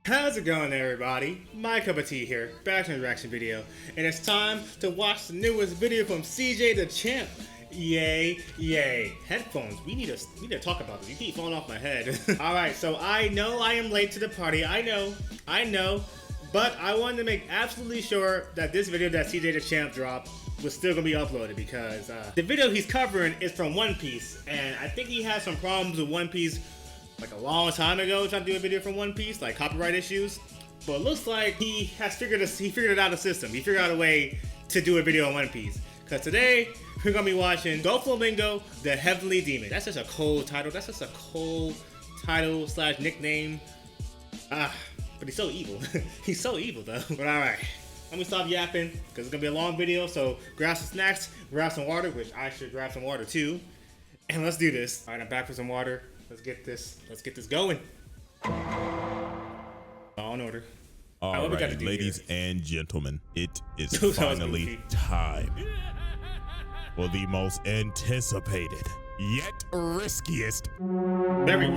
How's it going, everybody? MyCupOfTea here, back to an reaction video, and it's time to watch the newest video from Cj DaChamp. Yay, yay. Headphones, we need to talk about this. You keep falling off my head. Alright, so I know I am late to the party. I know, but I wanted to make absolutely sure that this video that Cj DaChamp dropped was still gonna be uploaded because the video he's covering is from One Piece, and I think he had some problems with One Piece like a long time ago trying to do a video from One Piece, like copyright issues. But it looks like he figured out a system. He figured out a way to do a video on One Piece. Cause today we're gonna be watching Doflamingo, the Heavenly Demon. That's just a cold title. That's just a cold title / nickname. But he's so evil. He's so evil though. But alright. Let me stop yapping because it's gonna be a long video. So grab some snacks, grab some water, which I should grab some water too. And let's do this. Alright, I'm back for some water. Let's get this going. All in order. All right, ladies and gentlemen, it is finally time for the most anticipated yet riskiest very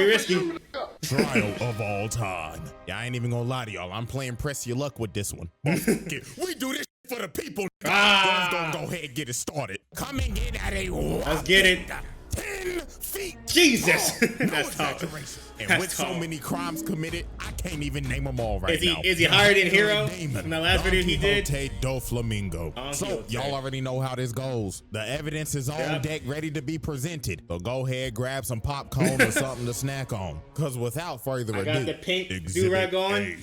risky trial of all time. Yeah, I ain't even gonna lie to y'all. I'm playing press your luck with this one. We do this for the people. Let's go ahead and get it started. Coming in at a let's get it. 10 feet. Jesus, no that's tough. And that's with so many crimes committed, I can't even name them all right now. Is he higher than Hero from the last video he did? Doflamingo. So y'all already know how this goes. The evidence is on deck, ready to be presented. So go ahead, grab some popcorn or something to snack on. Cause without further ado, I got the pink do-rag on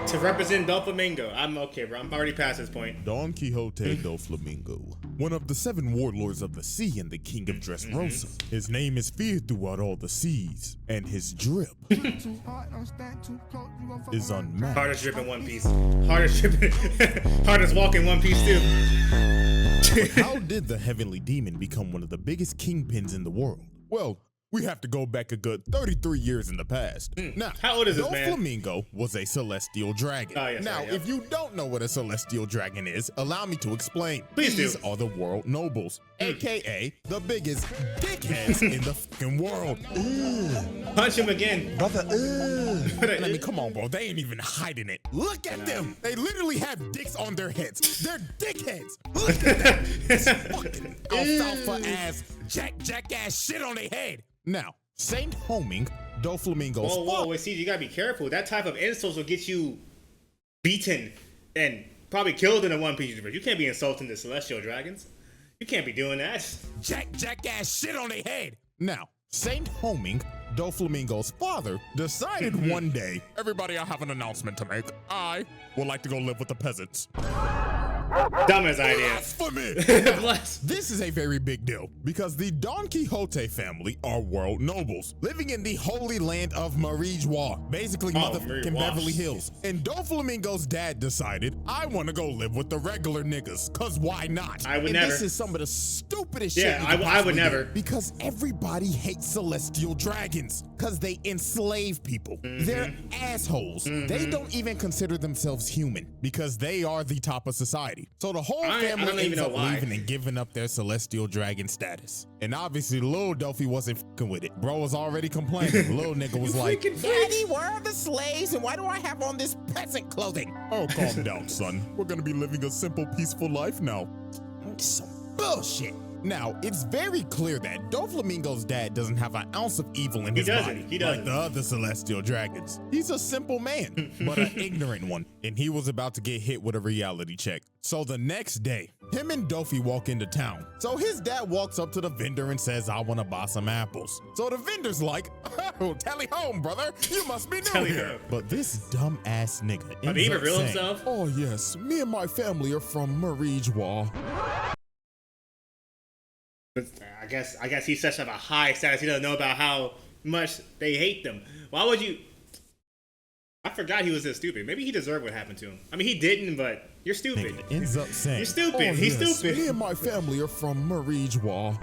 to represent Doflamingo. I'm okay, bro. I'm already past this point. Don Quixote Doflamingo, one of the 7 warlords of the sea and the king of Dressrosa. His name is feared throughout all the seas, and his drip is unmatched. Hardest drip in One Piece. Hardest walk in One Piece too. But how did the Heavenly Demon become one of the biggest kingpins in the world? Well, we have to go back a good 33 years in the past. Now, how old is this man? Doflamingo was a celestial dragon. If you don't know what a celestial dragon is, allow me to explain. Please These are the world nobles, aka the biggest dickheads in the fucking world. Punch him again, brother. I mean, come on, bro. They ain't even hiding it. Look at them. They literally have dicks on their heads. They're dickheads. Look at them. This fucking alfalfa ass, jackass shit on their head. Now, Saint Homing, Doflamingo's whoa, wait, see, you gotta be careful. That type of insults will get you beaten and probably killed in a One Piece universe. You can't be insulting the celestial dragons. You can't be doing that. Jackass shit on their head. Now, Saint Homing, Doflamingo's father, decided one day, everybody, I have an announcement to make. I would like to go live with the peasants. Dumbest idea. Blasphemy. This is a very big deal because the Don Quixote family are world nobles living in the holy land of Marijois, basically motherfucking Beverly Hills. And Doflamingo's dad decided, I want to go live with the regular niggas, cause why not? I would never. This is some of the stupidest shit. Yeah, I would never. Because everybody hates celestial dragons, cause they enslave people. They're assholes. They don't even consider themselves human because they are the top of society. So the whole family ends up leaving and giving up their celestial dragon status. And obviously Lil Dofi wasn't fucking with it. Bro was already complaining. Lil nigga was like, Daddy, where are the slaves and why do I have on this peasant clothing? Oh, calm down, son. We're gonna be living a simple, peaceful life now. Some bullshit. Now, it's very clear that Doflamingo's dad doesn't have an ounce of evil in his body, like the other celestial dragons. He's a simple man, but an ignorant one, and he was about to get hit with a reality check. So the next day, him and Dofi walk into town. So his dad walks up to the vendor and says, I want to buy some apples. So the vendor's like, oh, tally home, brother. You must be new here. But this dumb ass nigga ends up saying, himself? Oh yes, me and my family are from Marijois. I guess he's such a high status. He doesn't know about how much they hate them. Why would you? I forgot he was this stupid. Maybe he deserved what happened to him. I mean, he didn't, but you're stupid. Nigga ends up saying, you're stupid. Oh, he's stupid. Me and my family are from Marijois.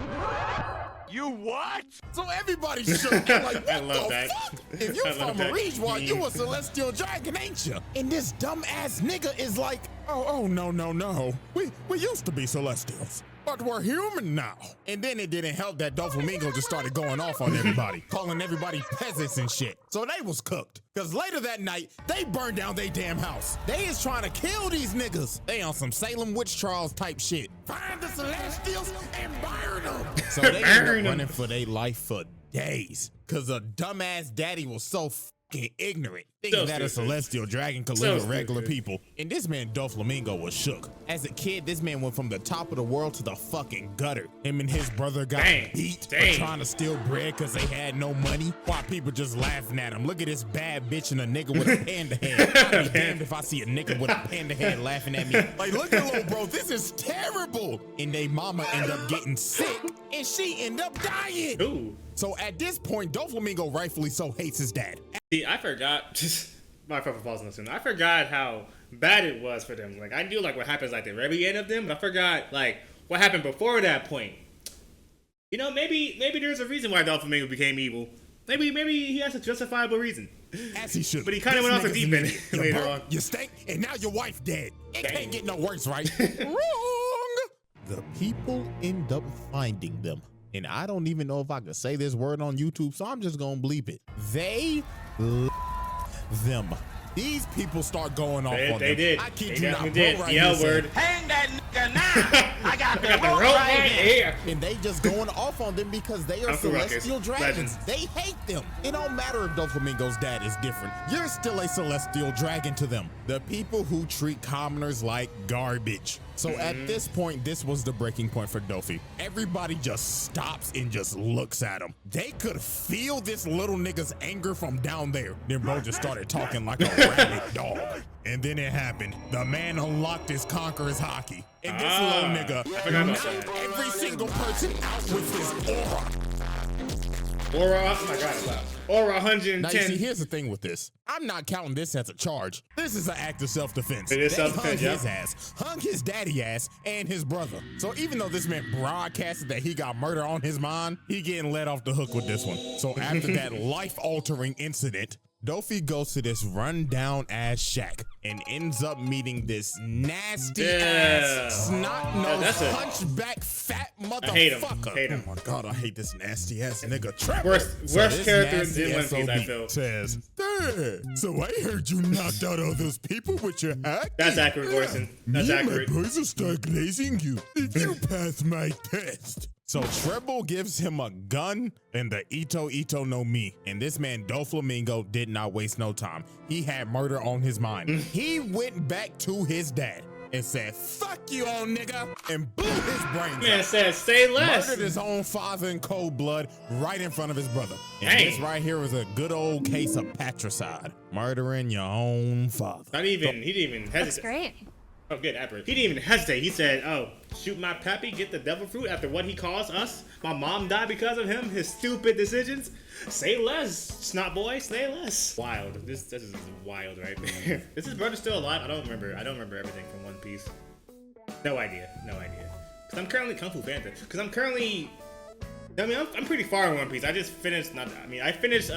You what? So everybody shook. Like, what I love that. Fuck? If you from Marijois, you a celestial dragon, ain't you? And this dumb ass nigga is like, oh no. We used to be celestials. but we're human now. And then it didn't help that Doflamingo just started going off on everybody, calling everybody peasants and shit. So they was cooked. Cause later that night, they burned down their damn house. They is trying to kill these niggas. They on some Salem witch trials type shit. Find the Celestials and burn them. So they ended up running for their life for days. Cause a dumbass daddy was so ignorant, thinking that a celestial dragon could live with regular people. And this man Doflamingo was shook. As a kid, this man went from the top of the world to the fucking gutter. Him and his brother got beat for trying to steal bread because they had no money, while people just laughing at him. Look at this bad bitch and a nigga with a panda head. I'd be damned if I see a nigga with a panda head laughing at me. Like, look at little bro, this is terrible. And they mama end up getting sick and she end up dying. Ooh. So at this point, Doflamingo rightfully so hates his dad. See, I forgot. My fault for pausing this. I forgot how bad it was for them. Like, I knew like what happens like the very end of them, but I forgot like what happened before that point. You know, maybe there's a reason why Doflamingo became evil. Maybe he has a justifiable reason. As he should. But he kind of went off the deep end later on. You stink, and now your wife dead. It can't get no worse, right? Wrong. The people end up finding them. And I don't even know if I could say this word on YouTube, so I'm just gonna bleep it. They them. These people start going off on them. They did. I kid you not, right the L word. Hang that nigga now. I got the rope right here. And they just going off on them because they are Uncle celestial Ruckus. dragons. Legends. They hate them. It don't matter if Doflamingo's dad is different. You're still a celestial dragon to them. The people who treat commoners like garbage. So at this point, this was the breaking point for Dofi. Everybody just stops and just looks at him. They could feel this little nigga's anger from down there. Then bro just started talking like a rabid dog. And then it happened. The man unlocked his conqueror's hockey. And this little nigga knocked every single person out with his aura. Aura, oh my god, wow. Aura 110. Now you see, here's the thing with this. I'm not counting this as a charge. This is an act of self-defense. It is They self-defense, hung his ass, hung his daddy ass, and his brother. So even though this man broadcasted that he got murder on his mind, he getting let off the hook with this one. So after that life-altering incident, Dofi goes to this rundown ass shack and ends up meeting this nasty ass snot-nosed hunchback fat motherfucker. Hate him. Oh my god, I hate this nasty ass nigga Trevor. Worst character in One Piece, I feel. Says, "Dad, so I heard you knocked out all those people with your hack." That's accurate, Gorson. That's accurate. My boys will start glazing you if you pass my test. So Treble gives him a gun and the Ito no Mi. And this man Doflamingo did not waste no time. He had murder on his mind. He went back to his dad and said, "Fuck you, old nigga," and blew his brains Man out. said, "Say less." Murdered his own father in cold blood right in front of his brother. And Dang. this right here was a good old case of patricide. Murdering your own father. He didn't even hesitate. That's great. Oh, good, accurate. He didn't even hesitate. He said, "Oh, shoot my pappy, get the devil fruit after what he caused us. My mom died because of him, his stupid decisions. Say less, snot boy, say less." Wild. This is wild right there. Is his brother still alive? I don't remember everything from One Piece. No idea. Cause I'm currently Kung Fu Panda. Cause I'm currently. I mean, I'm pretty far in One Piece. I just finished. I finished.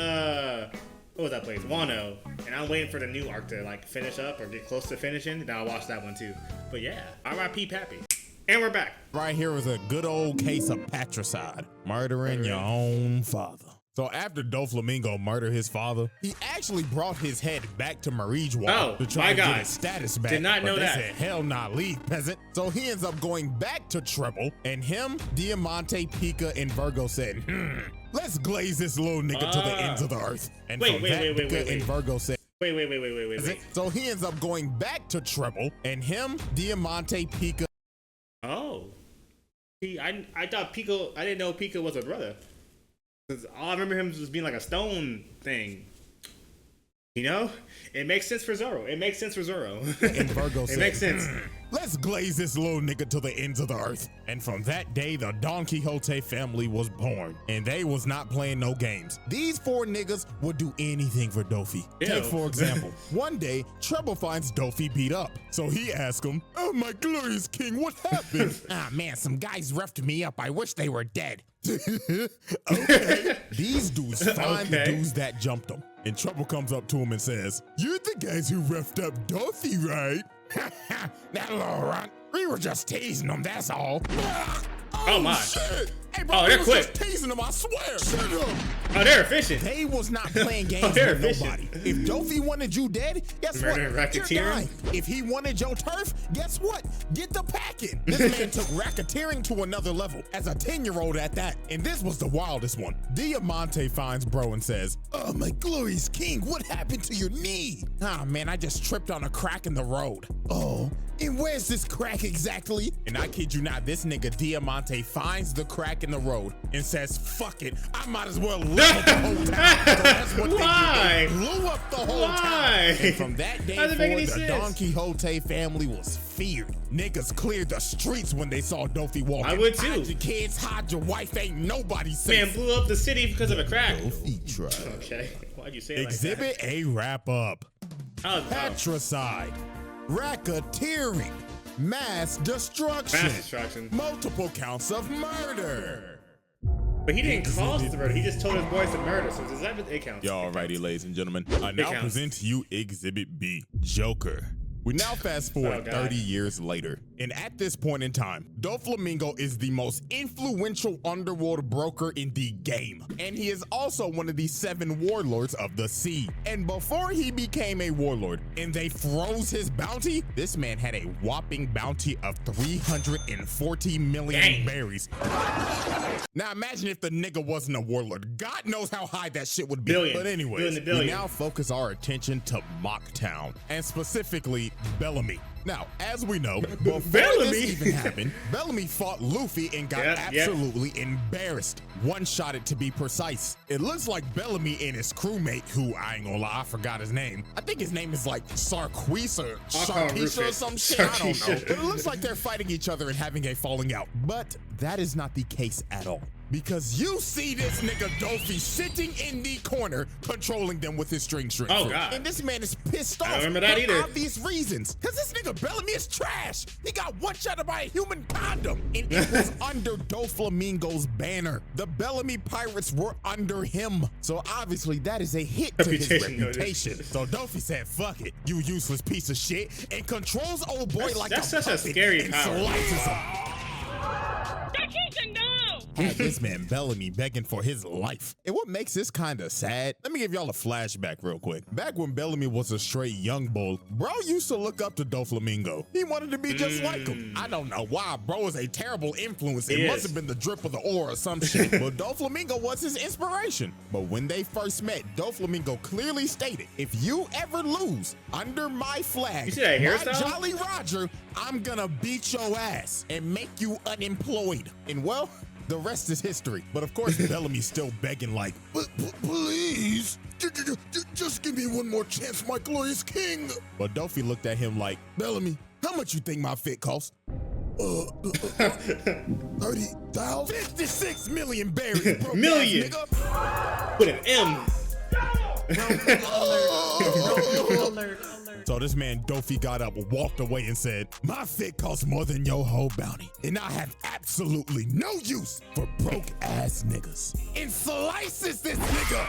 What was that place? Wano. And I'm waiting for the new arc to like finish up or get close to finishing. Then I'll watch that one too. But yeah, R.I.P. Pappy. And we're back. Right here was a good old case of patricide. Murdering your own father. So after Doflamingo murdered his father, he actually brought his head back to Marijuana to try to get his status back. Did not know that. They said, "Hell nah, leave, peasant." So he ends up going back to Treble, and him, Diamante, Pika, and Virgo said, "Let's glaze this little nigga to the ends of the earth." And Wait. Pika and Virgo said, Wait. So he ends up going back to Treble, and him, Diamante, Pika. Oh. I thought Pico, I didn't know Pico was a brother. Cause all I remember him just being like a stone thing. You know? It makes sense for Zoro. And Virgo said, it makes sense. "Let's glaze this little nigga to the ends of the earth." And from that day, the Don Quixote family was born. And they was not playing no games. These four niggas would do anything for Dofi. Ew. Take, for example, one day, Treble finds Dofi beat up. So he asks him, "Oh, my glorious king, what happened?" "Ah, man, some guys roughed me up. I wish they were dead." Okay. These dudes find the dudes that jumped them. And Treble comes up to him and says, "You're the guys who roughed up Dofi, right?" That little runt. We were just teasing him, that's all. Oh my. Shit. Hey, bro, Oh, they're was quick. just teasing him, I swear. Shut up. Oh, they're efficient. They was not playing games they're with nobody. If Dofi wanted you dead, guess what? Murder and You're racketeering. dying. If he wanted your turf, guess what? Get the packing. This man took racketeering to another level as a 10-year-old at that. And this was the wildest one. Diamante finds bro and says, "Oh, my glorious king, what happened to your knee?" "Ah, man, I just tripped on a crack in the road." "Oh, and where's this crack exactly?" And I kid you not, this nigga Diamante finds the crack in the road and says, "Fuck it, I might as well live up the whole town." So that's what Why? they did. They blew up the whole Why? town. And from that day Doesn't make forward, any the sense. Don Quixote family was feared. Niggas cleared the streets when they saw Dofi walking. I would too. Hide your kids, hide your wife, ain't nobody Man safe. blew up the city because of a crack. Dofi tried. Okay. Why'd you say it Exhibit A wrap up. like that? Patricide, racketeering, mass destruction, Mass destruction. multiple counts of murder. But he didn't cause the murder. He just told his boys to murder. So does that it counts? Alrighty, ladies and gentlemen. I now counts. present to you Exhibit B, Joker. We now fast forward Oh, God. 30 years later, and at this point in time, Doflamingo is the most influential underworld broker in the game, and he is also one of the 7 warlords of the sea. And before he became a warlord and they froze his bounty, this man had a whopping bounty of 340 million Dang. berries. Now imagine if the nigga wasn't a warlord. God knows how high that shit would be. Billion. But anyways, Billion to we billion. now focus our attention to Mocktown, and specifically Bellamy. Now, as we know, before Bellamy? this even happened, Bellamy fought Luffy and got Yep, yep. absolutely embarrassed. One-shotted to be precise. It looks like Bellamy and his crewmate, who I ain't gonna lie, I forgot his name. I think his name is like Sarquise or I'll call him Sarkeisha or Rufus. some shit. I don't know. Sarkeisha. But it looks like they're fighting each other and having a falling out. But that is not the case at all. Because you see this nigga Dofi sitting in the corner, controlling them with his string. Oh, God. And this man is pissed off I don't remember that for either. obvious reasons. Because this nigga Bellamy is trash. He got one-shotted by a human condom. And it was under Doflamingo's banner. The Bellamy pirates were under him. So obviously that is a hit to his Reputation notice. reputation. So Dofi said, "Fuck it, you useless piece of shit," and controls old boy like That's a such a puppet scary and power. slices him. Dakisha, no! Had this man Bellamy begging for his life. And what makes this kind of sad, let me give y'all a flashback real quick. Back when Bellamy was a straight young bull, bro used to look up to Doflamingo. He wanted to be just like him. I don't know why. Bro was a terrible influence. It He must is. have been the drip of the ore or some shit. But Doflamingo was his inspiration. But when they first met, Doflamingo clearly stated, "If you ever lose under my flag, You see that my hairstyle? Jolly Roger, I'm gonna beat your ass and make you unemployed." And well, the rest is history. But of course, Bellamy's still begging like, "But please, just give me one more chance, my glorious king." But Dofi looked at him like, "Bellamy, how much you think my fit costs?" 30,000? 56 million berries, broke Million. ass nigga. With an M. So this man Dofi got up, walked away, and said, "My fit costs more than your whole bounty, and I have absolutely no use for broke ass niggas." And slices this nigga.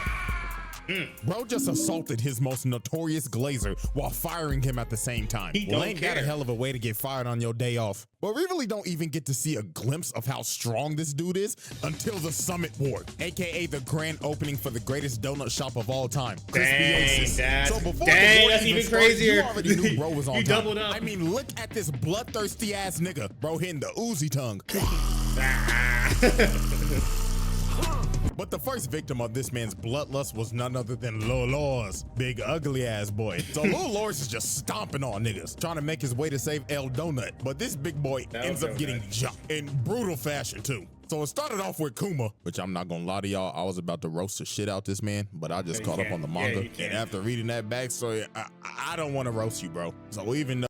Bro just assaulted his most notorious glazer while firing him at the same time. He Well, don't ain't that a care. hell of a way to get fired on your day off? But we really don't even get to see a glimpse of how strong this dude is until the Summit Board, aka the grand opening for the greatest donut shop of all time, Crispiosis. Dad. So before Dang, the board that's even even started, crazier. you already knew bro was on You time. doubled up. I mean, look at this bloodthirsty ass nigga, bro, hitting the Uzi tongue. But the first victim of this man's bloodlust was none other than Lil Lors, big ugly ass boy. So Lil Lors is just stomping on niggas, trying to make his way to save El Donut. But this big boy That ends was up so getting bad. jumped in brutal fashion too. So it started off with Kuma, which I'm not gonna lie to y'all, I was about to roast the shit out this man, but I just You caught up can't. on the Yeah, manga. you can't. And after reading that backstory, I don't want to roast you, bro. So even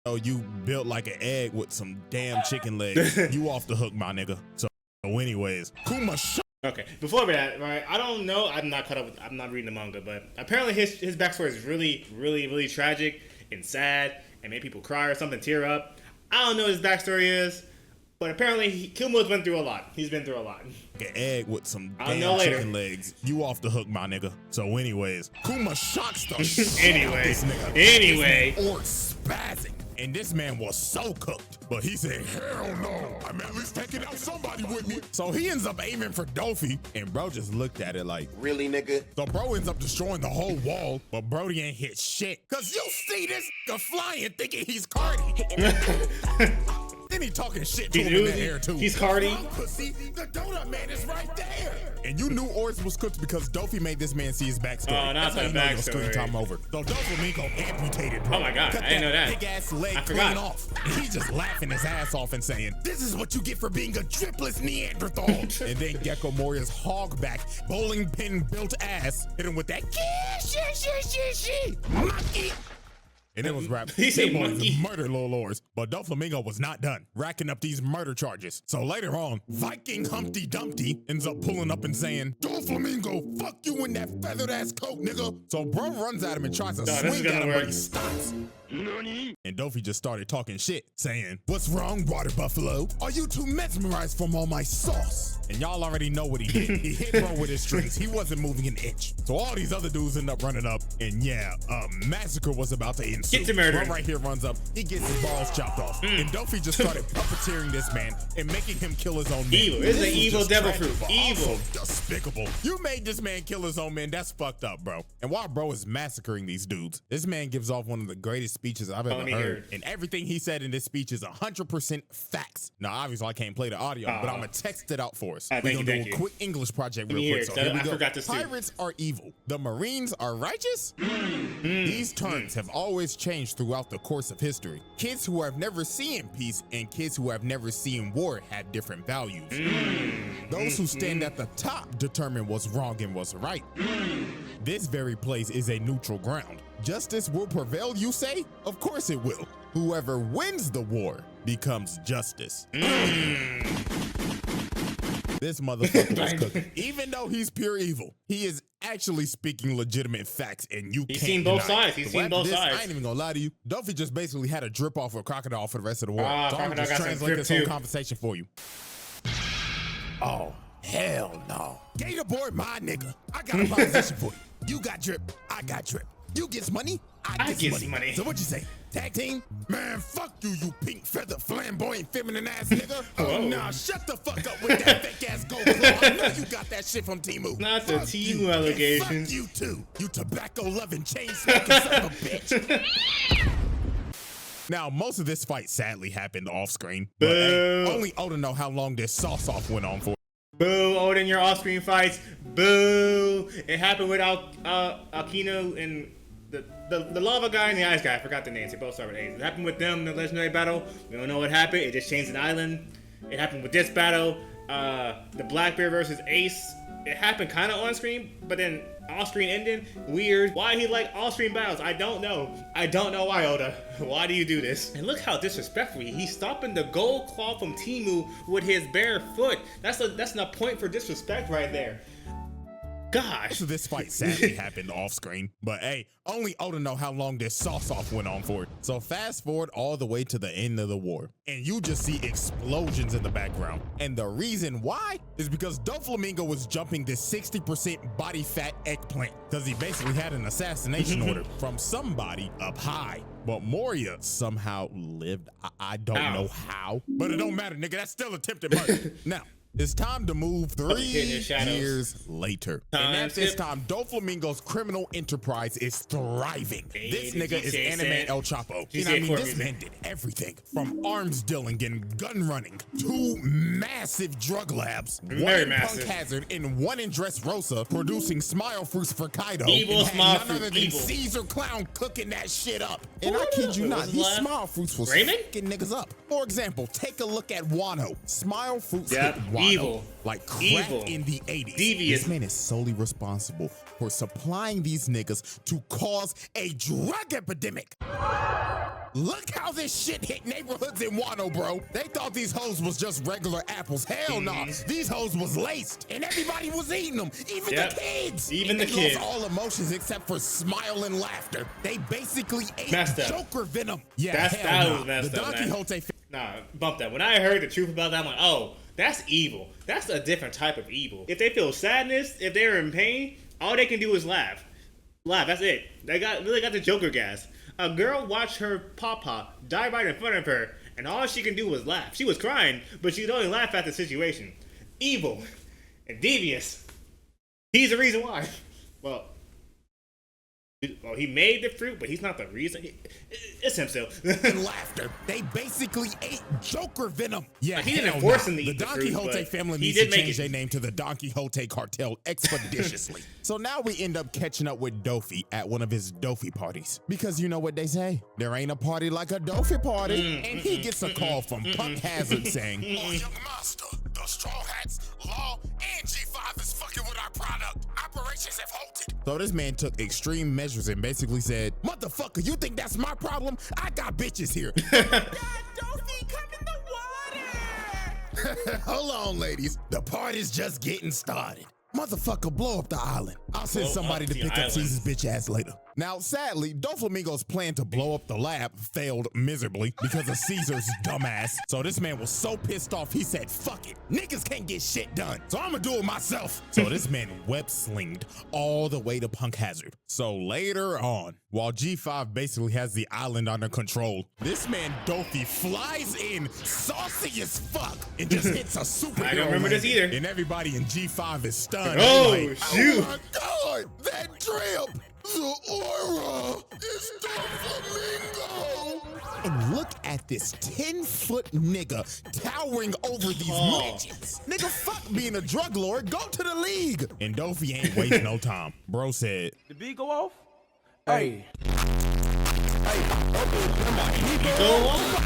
though you built like an egg with some damn chicken legs, you off the hook, my nigga. So anyways, Kuma Okay, before that, right? I don't know. I'm not caught up with. I'm not reading the manga, but apparently his backstory is really tragic and sad, and made people cry or something, tear up. I don't know what his backstory is, but apparently Kuma's went through a lot. He's been through a lot. an egg with some I'll damn know later. chicken legs. You off the hook, my nigga. So anyways, Kuma shocks the shit out Anyway, this nigga. anyway. Or spazzing. and this man was so cooked. But he said, hell no, I'm at least taking out somebody with me. So he ends up aiming for Dofi, and bro just looked at it like, Really, nigga? so bro ends up destroying the whole wall, but Brody ain't hit shit. Cause you see this nigga flying thinking he's Cardi. Then he talking shit to him in the air too. He's Cardi. Pussy, the donut man is right there. And you knew Oris was cooked because Dofi made this man see his backstory. Oh, not the backstory. Screen time over. So Doflamingo amputated, bro. Oh my God, Cut I didn't know that. Big ass leg I clean forgot. off. And he's just laughing his ass off and saying, "This is what you get for being a dripless Neanderthal." And then Gecko Moria's hogback, bowling pin built ass hit him with that monkey. And it was rap. He said It was monkey. murder, little lords. But Doflamingo was not done, racking up these murder charges. So later on, Viking Humpty Dumpty ends up pulling up and saying, Doflamingo, fuck you in that feathered ass coat, nigga. So bro runs at him and tries to this is swing gonna at him, work. but he stops. And Dofi just started talking shit, saying, "What's wrong, water buffalo? Are you too mesmerized from all my sauce?" And y'all already know what he did. He hit bro with his strings. He wasn't moving an inch. So all these other dudes end up running up, and yeah, a massacre was about to ensue. Get to murder. Bro right here runs up. He gets his balls chopped off. And Dofi just started puppeteering this man and making him kill his own men. Evil. It's This an was evil just devil tragic, fruit. but Evil. also despicable. You made this man kill his own men. That's fucked up, bro. And while bro is massacring these dudes, this man gives off one of the greatest speeches I've ever let me heard. hear it. And everything he said in this speech is 100% facts. Now, obviously, I can't play the audio, but I'm going to text it out for us. Thank We're you, going to thank do you. a quick English project Let me real hear quick. it, So here we I go. forgot this too. Pirates are evil. The Marines are righteous? These terms have always changed throughout the course of history. Kids who have never seen peace and kids who have never seen war have different values. Those who stand at the top determine what's wrong and what's right. This very place is a neutral ground. Justice will prevail, you say? Of course it will. Whoever wins the war becomes justice. This motherfucker is cooking. Even though he's pure evil, he is actually speaking legitimate facts, and you He's can't seen both deny it. sides. He's So seen after both this, sides. I ain't even gonna lie to you. Dofi just basically had a drip off of Crocodile for the rest of the war. Ah, So I'm Crocodile just got some translate drip this whole too. conversation for you. Oh, hell no. Gator boy, my nigga. I got a proposition for you. You got drip, I got drip. You get money, I get money. So what you say? Tag team? Man, fuck you, you pink feather flamboyant feminine ass nigga. Oh, nah, shut the fuck up with that fake ass gold claw. I know you got that shit from Temu. Not the Fuck Temu you, and allegations. Fuck you too, you tobacco loving chain smoking son of a bitch. Now, most of this fight sadly happened off screen, but hey, Boo. only Oda know how long this sauce off went on for. Boo, Odin, your off-screen fights. Boo. It happened with Alkino and the lava guy and the ice guy. I forgot the names. They both start with A's. It happened with them in the legendary battle. We don't know what happened. It just changed an island. It happened with this battle. The Blackbeard versus Ace. It happened kind of on screen, but then off-screen ending. Weird. Why he like off-screen battles? I don't know. I don't know why, Oda. Why do you do this? And look how disrespectful he's stomping the gold claw from Temu with his bare foot. That's a point for disrespect right there. Gosh. So this fight sadly happened off screen, but hey, only Oda know how long this sauce off went on for. So fast forward all the way to the end of the war, and you just see explosions in the background. And the reason why is because Doflamingo was jumping this 60% body fat eggplant because he basically had an assassination order from somebody up high. But Moria somehow lived. I don't know how, but it don't matter, nigga. That's still attempted murder. Now, it's time to move 3 Hidden in shadows. years later. Time And at this skip. time, Doflamingo's criminal enterprise is thriving. This Hey, nigga is DJ anime said- El Chapo. DJ You know what I mean? Court This music. man did everything from arms dealing and gun running to massive drug labs. Very One in massive. Punk Hazard and one in Dressrosa, producing smile fruits for Kaido. Evil and had smile none fruit, other than evil. Caesar Clown cooking that shit up. And Who I kid you was not, his these last- smile fruits was Raymond? fucking niggas up. For example, take a look at Wano. Smile fruits Yep, hit Wano evil. like crack Evil. in the 80s. Devious. This man is solely responsible for supplying these niggas to cause a drug epidemic. Look how this shit hit neighborhoods in Wano, bro. They thought these hoes was just regular apples. Hell no. These hoes was laced, and everybody was eating them, even Yep. the kids. Even And the they kids. lost all emotions except for smile and laughter. They basically ate Messed up. Joker venom. Yeah, That hell was nah. messed The up, Don man. Quixote Nah, bump that. When I heard the truth about that, I'm like, oh, that's evil. That's a different type of evil. If they feel sadness, if they're in pain, all they can do is laugh. Laugh, that's it. They really got the Joker gas. A girl watched her papa die right in front of her, and all she can do was laugh. She was crying, but she could only laugh at the situation. Evil and devious. He's the reason why. Well, he made the fruit, but he's not the reason. It's him still. And laughter. They basically ate Joker venom. Yeah, he didn't force him to the eat the Don fruit, Quixote but family he needs did to make change it. their name to the Don Quixote cartel expeditiously. So now we end up catching up with Dofi at one of his Dofi parties. Because you know what they say? There ain't a party like a Dofi party. And he gets a call from Punk Hazard saying, "Oh, young master, the Straw Hats, Law, and G5 is fucking with our product. Operations have halted." So this man took extreme measures and basically said, "Motherfucker, you think that's my problem? I got bitches here." God, Dofi, come in the water. Hold on, ladies. The party's just getting started. Motherfucker, blow up the island. I'll send somebody to pick up Caesar's bitch ass later. Now, sadly, Doflamingo's plan to blow up the lab failed miserably because of Caesar's dumbass. So this man was so pissed off, he said, "Fuck it. Niggas can't get shit done. So I'ma do it myself." So this man web-slinged all the way to Punk Hazard. So later on, while G5 basically has the island under control, this man Dofi flies in saucy as fuck and just hits a superhero. I don't remember this either. And everybody in G5 is stunned. Oh, Like, shoot. "Oh my God, that drip! The aura is Doflamingo!" And look at this 10-foot nigga towering over these midgets. Nigga, fuck being a drug lord, go to the league. And Dofi ain't wasting no time. Bro said, The beat go off? Hey.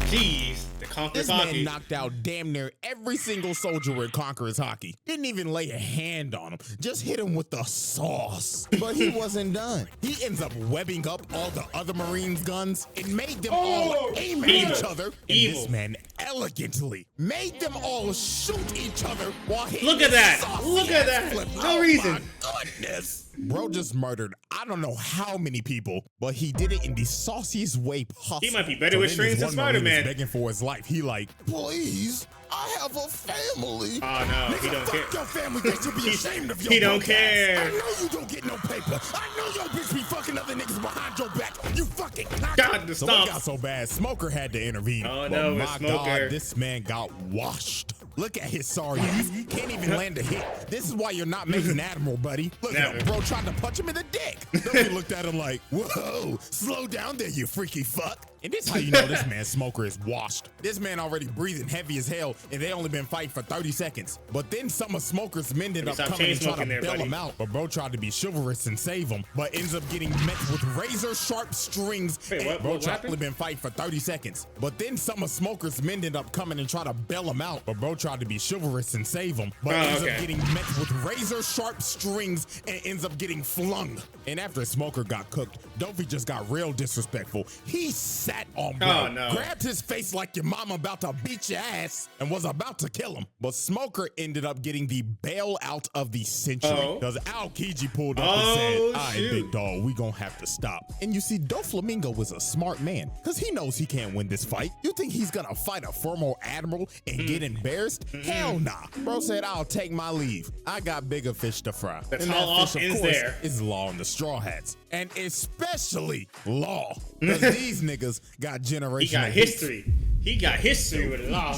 Jeez, the Conqueror's this man hockey. knocked out damn near every single soldier in Conqueror's hockey. Didn't even lay a hand on him. Just hit him with the sauce. But he wasn't done. He ends up webbing up all the other Marines' guns and made them all aim at each other. And this man elegantly made them all shoot each other while hitting Look at that. saucy Look at ass that. flip. No Oh reason. my goodness. Bro just murdered I don't know how many people, but he did it in the sauciest way possible. He might be better with then strings this than one Marine is Spider-Man. begging for his life. He like, "Please, I have a family." Oh no, he don't Fuck care. your family. They should be ashamed of your He don't punk care. ass. I know you don't get no paper. I know your bitch be fucking other niggas behind your back. You fucking knock. God, the So it stomp. got so bad, Smoker had to intervene. Oh, But no, my it's Smoker. God, this man got washed. Look at his sorry ass. Can't even land a hit. This is why you're not making Admiral, buddy. Look at Never. him. Bro tried to punch him in the dick. He looked at him like, "Whoa, slow down there, you freaky fuck." And this how you know this man Smoker is washed. This man already breathing heavy as hell, and they only been fighting for 30 seconds. But then some of Smoker's men ended up Stop coming and chain trying to smoking there, bail buddy. him out. But bro tried to be chivalrous and save him, but ends up getting met with razor sharp strings. Wait, And what bro tried happened? to been fighting for 30 seconds. But then some of Smoker's men ended up coming and trying to bail him out. But bro tried to be chivalrous and save him, but Oh, ends okay. up getting met with razor sharp strings and ends up getting flung. And after Smoker got cooked, Dofi just got real disrespectful. He sat on bro, Oh, no. grabbed his face like your mama about to beat your ass, and was about to kill him. But Smoker ended up getting the bailout of the century. Oh. Because Al Kiji pulled up and Oh, said, "All right, shoot. big dog, we gonna have to stop." And you see, Doflamingo was a smart man, because he knows he can't win this fight. You think he's gonna fight a former admiral and get embarrassed? Hell nah. Bro said, "I'll take my leave. I got bigger fish to fry." That's And how that Law fish, of ends course, there. is Law and the Straw Hats. And especially Law. Because these niggas got generational He got beef. history. He got history with it all.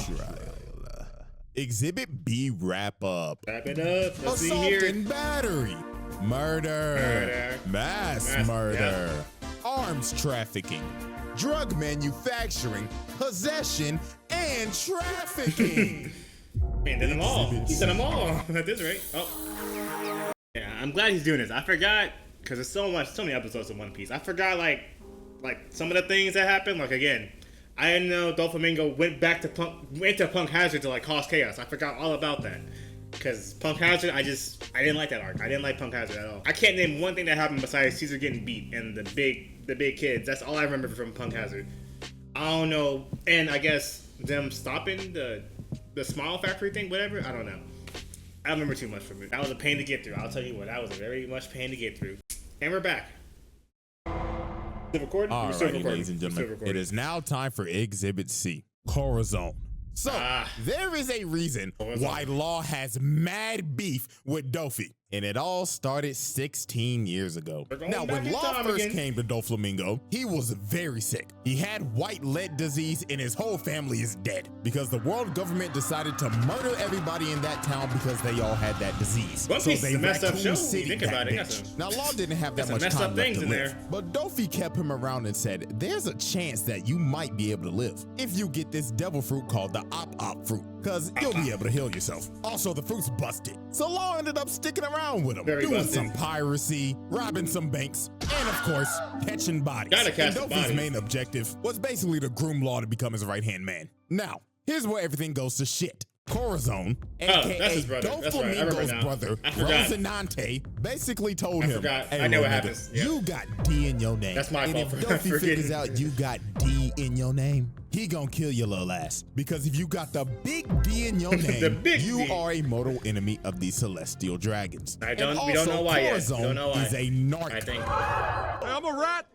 Exhibit B wrap up. Wrap it up. Let's see Assault here. and battery. Murder. Mass murder. Arms trafficking. Drug manufacturing. Possession and trafficking. Man, did them all. He did them all at this rate. Oh. Yeah, I'm glad he's doing this. I forgot, because there's so many episodes of One Piece. I forgot, like some of the things that happened. Like, again, I didn't know Doflamingo went to Punk Hazard to, like, cause chaos. I forgot all about that. Because Punk Hazard, I didn't like that arc. I didn't like Punk Hazard at all. I can't name one thing that happened besides Caesar getting beat and the big kids. That's all I remember from Punk Hazard. I don't know. And I guess them stopping the Smile Factory thing, whatever. I don't know. I don't remember too much from it. That was a pain to get through. I'll tell you what. That was a very much pain to get through. And we're back. Still recording? All We're still right, recording. ladies and We're still gentlemen, recording. it is now time for Exhibit C, Corazon. So, there is a reason Corazon. why Law has mad beef with Dofi. And it all started 16 years ago. back Now, when in Law time first again. came to Doflamingo, he was very sick. He had white lead disease and his whole family is dead because the world government decided to murder everybody in that town because they all had that disease. One So Piece they is a messed up Raccoon show. City Think that about it. Got bitch. some- Now, Law didn't have that some much messed time up left things to in live, there. but Dofi kept him around and said, there's a chance that you might be able to live if you get this devil fruit called the Op fruit, because you'll be able to heal yourself. Also, the fruit's busted. So Law ended up sticking around with him, Very doing busted. some piracy, robbing some banks, and of course, catching bodies. Gotta catch And the Dofi's bodies. main objective was basically to groom Law to become his right-hand man. Now, here's where everything goes to shit. Corazon, that's aka his brother. That's right. I remember Doflamingo's now. brother, I forgot. Rosinante, basically told him, forgot. "Hey, I know what little nigga, happens. Yeah. You got D in your name. That's my and fault if for Dofi figures forgetting. out you got D in your name, he gonna kill your little ass. Because if you got the big D in your name, The big you D. are a mortal enemy of the celestial dragons. We And don't also, know why yet. We Corazon don't know why. is a narc. I think. I'm a rat.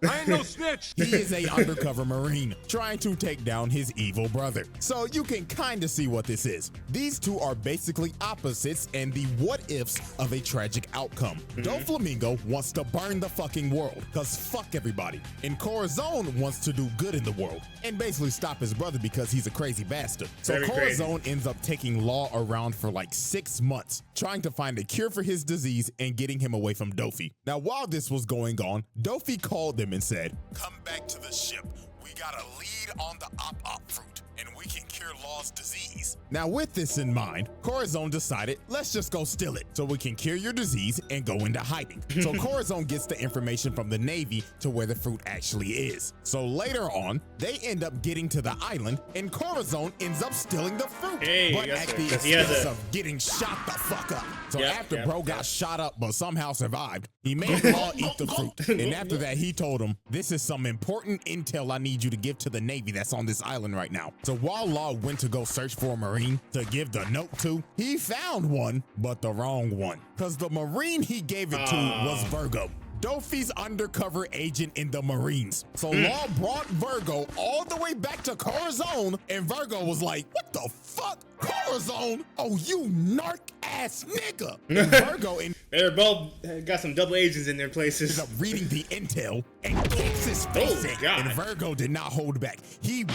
I ain't no snitch. He is a undercover Marine trying to take down his evil brother. So you can kind of see what this is. These two are basically opposites and the what ifs of a tragic outcome. Doflamingo wants to burn the fucking world, cause fuck everybody. And Corazon wants to do good in the world and basically stop his brother because he's a crazy bastard. So Very crazy. Corazon ends up taking Law around for like 6 months, trying to find a cure for his disease and getting him away from Dofi. Now, while this was going on, Dofi called them and said, "Come back to the ship. We got a lead on the op fruit, and we can cure Law's disease." Now, with this in mind, Corazon decided, let's just go steal it so we can cure your disease and go into hiding. So Corazon gets the information from the Navy to where the fruit actually is. So later on, they end up getting to the island, and Corazon ends up stealing the fruit, Hey, but yes, at sir. the 'Cause he has expense a- of getting shot the fuck up. So Yep, after yep, bro yep. got shot up but somehow survived, he made Law eat the fruit. And after that, he told him, this is some important intel I need you to give to the Navy that's on this island right now. So while Law went to go search for a Marine to give the note to, he found one, but the wrong one. Because the Marine he gave it to was Virgo, Dofi's undercover agent in the Marines. So Law brought Virgo all the way back to Corazon, and Virgo was like, what the fuck? Corazon? Oh, you narc ass nigga. And Virgo They're both got some double agents in their places. ends up reading the intel and kicks his face Oh, in. God. And Virgo did not hold back. He beat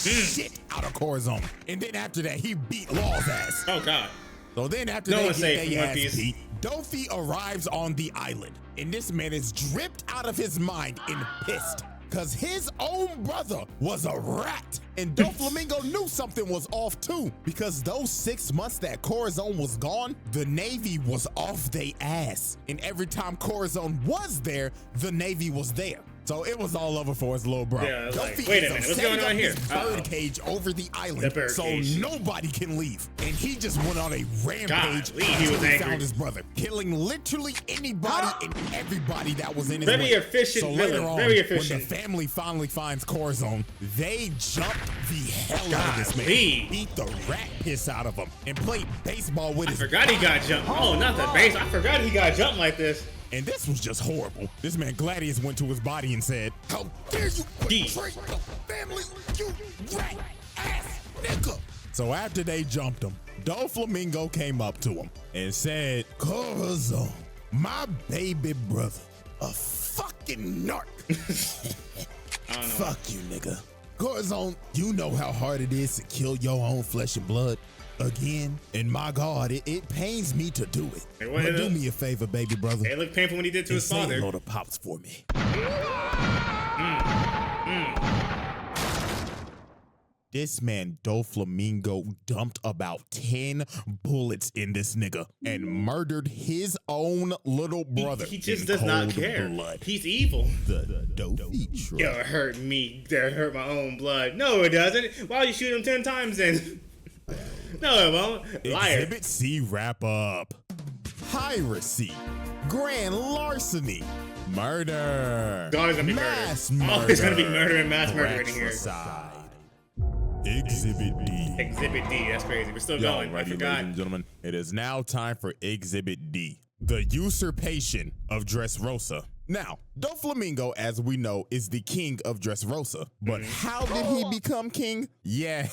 the shit out of Corazon. And then after that, he beat Law's ass. Oh God. So then after No they one's safe get from their One ass Piece. beat, Dofi arrives on the island. And this man is dripped out of his mind and pissed. Cause his own brother was a rat. And Doflamingo knew something was off too. Because those 6 months that Corazon was gone, the Navy was off they ass. And every time Corazon was there, the Navy was there. So it was all over for his little bro. Yeah, I was like, Dofi wait a ends up minute, what's setting going on up here? this bird cage over the island The bird so cage. nobody can leave. And he just went on a rampage Golly, he was until angry. found his brother, killing literally anybody and everybody that was in his Very way. efficient So villain, later on, very when efficient. the family finally finds Corazon, they jumped the hell out of this man, Golly. beat the rat piss out of him, and played baseball with I his. forgot he got jumped. Oh, not the base. I forgot he got jumped like this. And this was just horrible. This man Gladius went to his body and said, "How dare you betray the family, you rat ass nigga!" So after they jumped him, Doflamingo came up to him and said, "Corazon, my baby brother, a fucking narc." Fuck you, nigga. Corazon, you know how hard it is to kill your own flesh and blood. Again, and my God, it pains me to do it. Hey, what But is do it? me a favor, baby brother. It looked painful when he did to And his say father. hello to Pops for me. This man Doflamingo dumped about 10 bullets in this nigga and murdered his own little brother. He just in does not cold care. blood. He's evil. The Dofi truck. It'll hurt me. That'll hurt my own blood. No, it doesn't. Why would you shoot him 10 times then? No, it won't. Liar. Exhibit C wrap up. Piracy, grand larceny, murder, It's always gonna be mass murder. murder. Always gonna be murder and mass murder in here. Fratricide. Exhibit D. Exhibit D. That's crazy. We're still going. I Alrighty, ladies forgot. and gentlemen, it is now time for Exhibit D. The Usurpation of Dressrosa. Now, Doflamingo, as we know, is the king of Dressrosa. But how did he become king? Yeah,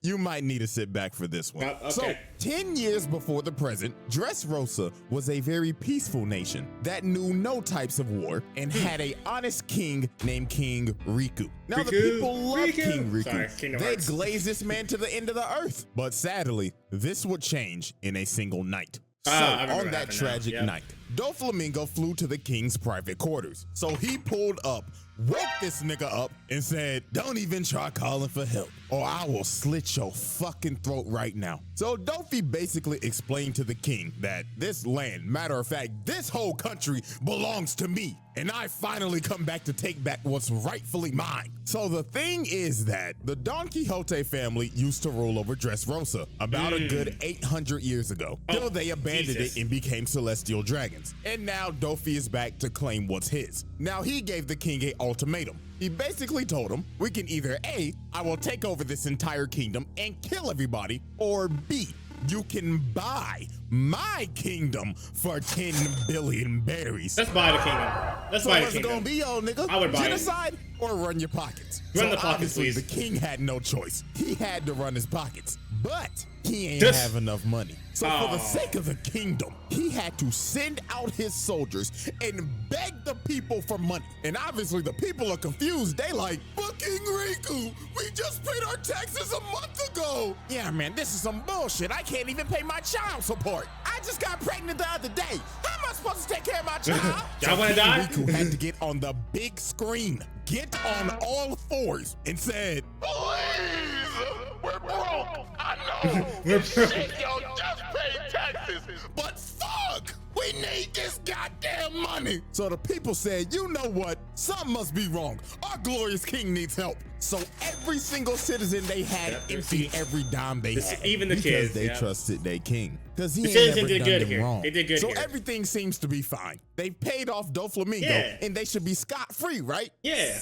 you might need to sit back for this one. Okay. So, 10 years before the present, Dressrosa was a very peaceful nation that knew no types of war and had a honest king named King Riku. Now, the people love King Riku. Sorry, Kingdom They'd Hearts. glaze this man to the end of the earth. But sadly, this would change in a single night. So, I remember on what that happened tragic now. Yep. night, Doflamingo flew to the king's private quarters. So he pulled up, woke this nigga up, and said, "Don't even try calling for help, or I will slit your fucking throat right now." So Dofi basically explained to the king that this land, matter of fact, this whole country belongs to me, and I finally come back to take back what's rightfully mine. So the thing is that the Don Quixote family used to rule over Dressrosa about a good 800 years ago, till they abandoned Jesus. it and became celestial dragons. And now Dofi is back to claim what's his. Now he gave the king an ultimatum. He basically told him, we can either A, I will take over this entire kingdom and kill everybody, or B, you can buy my kingdom for 10 billion berries. Let's buy the kingdom. Let's So buy the what's it kingdom. gonna be, old nigga? I would buy it. Genocide or run your pockets? Run So the pockets, obviously, please. the king had no choice. He had to run his pockets, but he ain't Just- have enough money. So for the Oh. sake of the kingdom, he had to send out his soldiers and beg the people for money. And obviously the people are confused. They like, but King Riku, we just paid our taxes a month ago. Yeah, man, this is some bullshit. I can't even pay my child support. I just got pregnant the other day. How am I supposed to take care of my child? Y'all wanna King die? Riku had to get on the big screen, get on all fours, and said, "Please, we're broke. I know. Shit, yo, just pay taxes. But fuck, we need this goddamn money." So the people said, you know what? Something must be wrong. Our glorious king needs help. So every single citizen they had Yep, emptied see, every dime they this- had. even the because kids, they yep. trusted their king. Because he The ain't citizens never did done good them here. wrong. They did good so here. everything seems to be fine. They paid off Doflamingo, Yeah. and they should be scot-free, right? Yeah.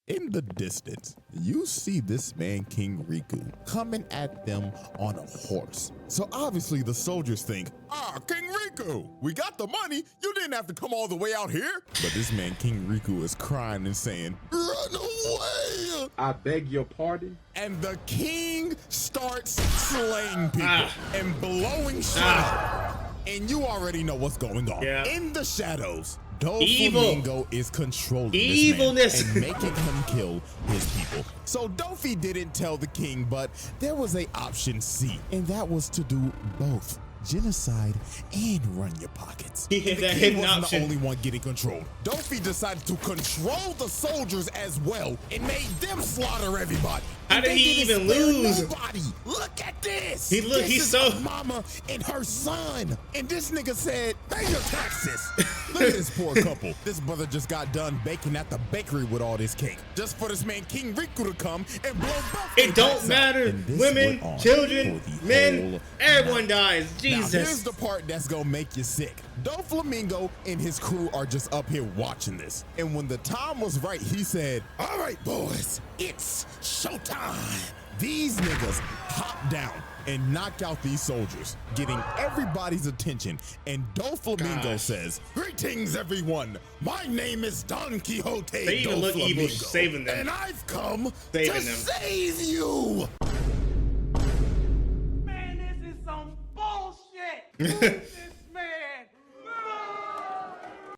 In the distance, you see this man, King Riku, coming at them on a horse. So obviously the soldiers think, King Riku, we got the money. You didn't have to come all the way out here. But this man, King Riku, is crying and saying, "Run away!" I beg your pardon? And the king starts slaying people and blowing shit Ah. up. And you already know what's going on. Yeah. In the shadows, Evil. Doflamingo is controlling Evilness. this man and making him kill his people. So Dofi didn't tell the king, but there was a option C, and that was to do both. Genocide and run your pockets. He hit The that king hidden wasn't option. the only one getting controlled. Dofi decided to control the soldiers as well and made them slaughter everybody. How And did they he didn't even spare lose? Nobody. Look at this. He's This is so- a mama and her son. And this nigga said, pay your taxes. Look at this poor couple. This brother just got done baking at the bakery with all this cake. Just for this man King Riku to come and blow both It their don't backs out. matter. And this Women, went on children, for the men, whole everyone night. dies. Now, Jesus. here's the part that's gonna make you sick. Doflamingo and his crew are just up here watching this. And when the time was right, he said, all right, boys, it's showtime. These niggas hop down and knock out these soldiers, getting everybody's attention. And Doflamingo Gosh. says, greetings, everyone. My name is Don Quixote They even look evil Doflamingo, saving them. and I've come Saving to them. save you. Man, this is some bullshit. Who's this man?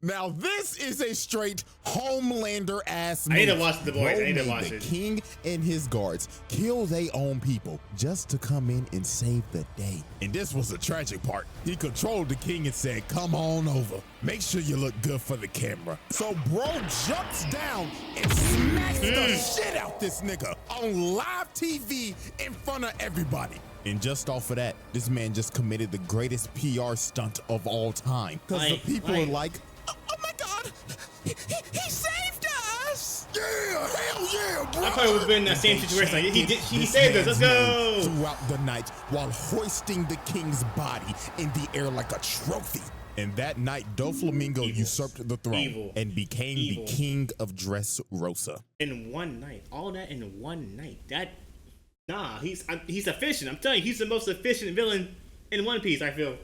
Now this is a straight Homelander ass I need to movie. watch The Boys. I need to Bro watch made it. The king and his guards kill their own people just to come in and save the day. And this was the tragic part. He controlled the king and said, come on over. Make sure you look good for the camera. So bro jumps down and smacks the shit out this nigga on live TV in front of everybody. And just off of that, this man just committed the greatest PR stunt of all time. Because the people are like, oh my God, he saved us! Yeah, hell yeah, bro! I probably would have been in that same situation. Like, he saved us. Let's go. Throughout the night while hoisting the king's body in the air like a trophy. And that night, Doflamingo usurped the throne and became the king of Dressrosa. In one night. All that in one night. Nah, he's efficient. I'm telling you, he's the most efficient villain in One Piece, I feel.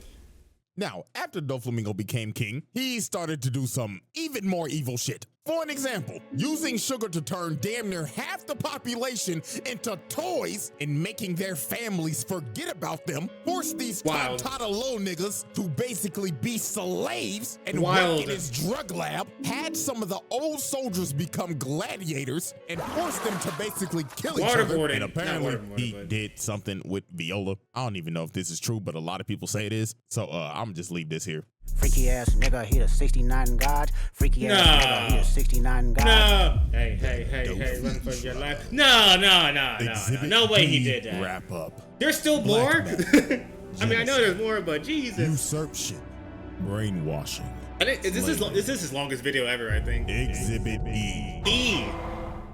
Now, after Doflamingo became king, he started to do some even more evil shit. For an example, using sugar to turn damn near half the population into toys and making their families forget about them, forced these top low niggas to basically be slaves and work in his drug lab, had some of the old soldiers become gladiators, and forced them to basically kill each other. And apparently he did something with Viola. I don't even know if this is true, but a lot of people say it is. So I'm just leave this here. Freaky ass nigga, he the 69 God. Freaky ass nigga, he the 69 God. No. Hey, run for your life. No. No way he did that. Wrap up. There's still more? I mean, I know there's more, but Jesus. Usurpation. Brainwashing. I think this is his longest video ever, I think. Exhibit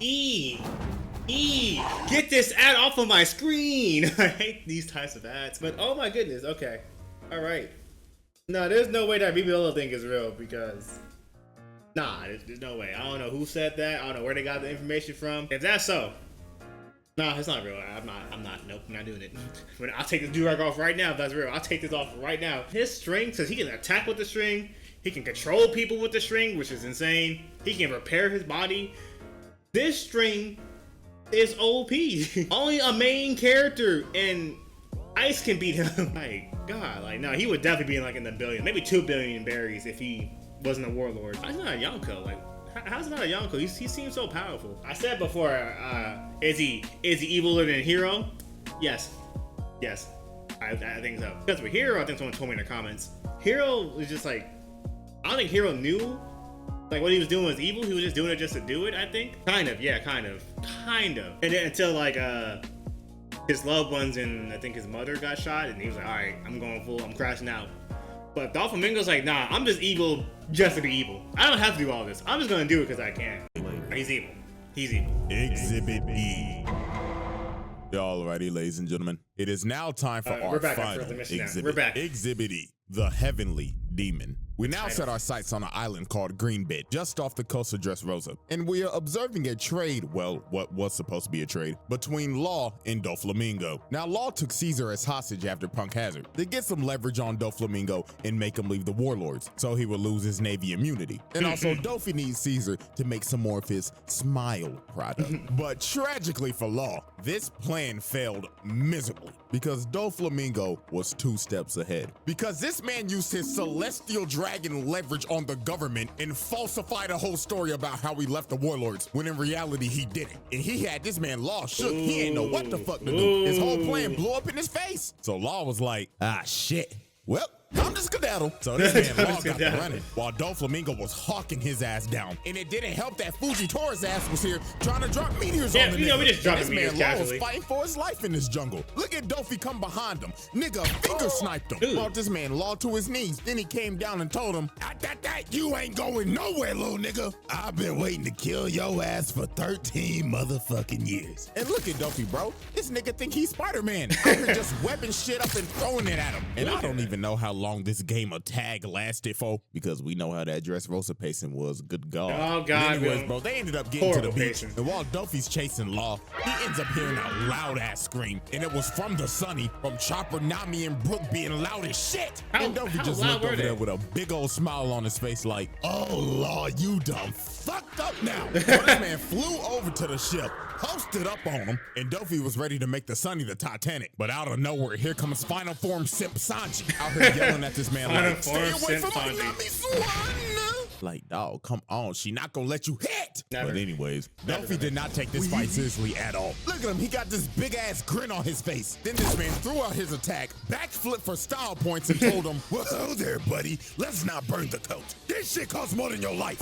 E. Get this ad off of my screen. I hate these types of ads, but oh my goodness. Okay. All right. No, there's no way that BBLO thing is real because, there's no way. I don't know who said that. I don't know where they got the information from. If that's so, it's not real. Nope, I'm not doing it. I'll take this do-rag off right now if that's real. I'll take this off right now. His string says he can attack with the string. He can control people with the string, which is insane. He can repair his body. This string is OP. Only a main character and Ice can beat him. Like, God, like, no, he would definitely be in, like, in the billion, maybe 2 billion berries if he wasn't a warlord. How's he not a Yonko? Like, how's he not a Yonko? He seems so powerful. I said before, is he eviler than Hero? Yes. I think so. Because with Hero, I think someone told me in the comments, Hero was just like, I don't think Hero knew, like, what he was doing was evil. He was just doing it just to do it, I think. Kind of. And then until, like, his loved ones and I think his mother got shot, and he was like, all right, I'm going full, I'm crashing out. But Doflamingo's like, nah, I'm just evil just to be evil. I don't have to do all this. I'm just gonna do it because I can. He's evil. Exhibit E. Alrighty, ladies and gentlemen, it is now time for our final exhibit. We're back. Exhibit E, the Heavenly Demon. We now set our sights on an island called Greenbit, just off the coast of Dressrosa, and we are observing a trade, well, what was supposed to be a trade, between Law and Doflamingo. Now, Law took Caesar as hostage after Punk Hazard to get some leverage on Doflamingo and make him leave the warlords, so he would lose his navy immunity. And also, Dofi needs Caesar to make some more of his smile product. But tragically for Law, this plan failed miserably because Doflamingo was 2 steps ahead. Because this man used his celestial dragon leverage on the government and falsified a whole story about how he left the warlords when in reality he didn't. And he had this man Law shook. He ain't know what the fuck to do. His whole plan blew up in his face. So Law was like, shit. Well, I'm just skedaddle. So this man Law got to running while Doflamingo was hawking his ass down. And it didn't help that Fujitora's ass was here trying to drop meteors on the nigga. We just dropped this meteors man Law was fighting for his life in this jungle. Look at Dofi come behind him. Nigga finger sniped him. Brought this man Law to his knees. Then he came down and told him, you ain't going nowhere, little nigga. I've been waiting to kill your ass for 13 motherfucking years. And look at Dofi, bro. This nigga think he's Spider-Man. Out here just webbing shit up and throwing it at him. And I don't even know how long this game of tag lasted for, because we know how that Dressrosa pacing was. Good God. Oh God. Anyways, bro, they ended up getting to the beach, and while Dofi's chasing Law, he ends up hearing a loud ass scream, and it was from the Sunny, from Chopper, Nami, and Brooke being loud as shit. And Dofi just looked over there with a big old smile on his face, like, oh Law, you done fucked up now. So this man flew over to the ship, posted up on him, and Dofi was ready to make the Sunny the Titanic. But out of nowhere, here comes Final Form Simp Sanji out here yelling at this man like, stay away from my Nami Swan. Like, dog, come on, she not gonna let you hit. Never. But anyways, Dofi did not take this fight seriously at all. Look at him, he got this big ass grin on his face. Then this man threw out his attack, backflip for style points, and told him, well, hello there, buddy, let's not burn the coat. This shit costs more than your life.